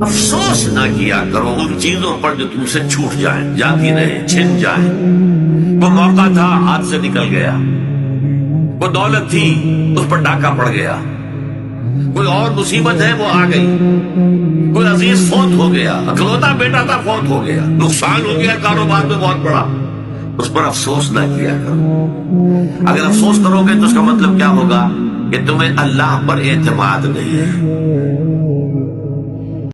अफसोस ना किया करो उन चीजों पर जो तुमसे छूट जाए, जाती रहे, छिन जाए। वो मौका था, हाथ से निकल गया। वो दौलत थी, उस पर डाका पड़ गया। कोई और मुसीबत है, वो आ गई। कोई अजीज फौत हो गया, अकलौता बेटा था, फौत हो गया। नुकसान हो गया कारोबार में बहुत बड़ा। उस पर अफसोस ना किया करो। अगर अफसोस करोगे तो उसका मतलब क्या होगा कि तुम्हें अल्लाह पर एतमाद नहीं है।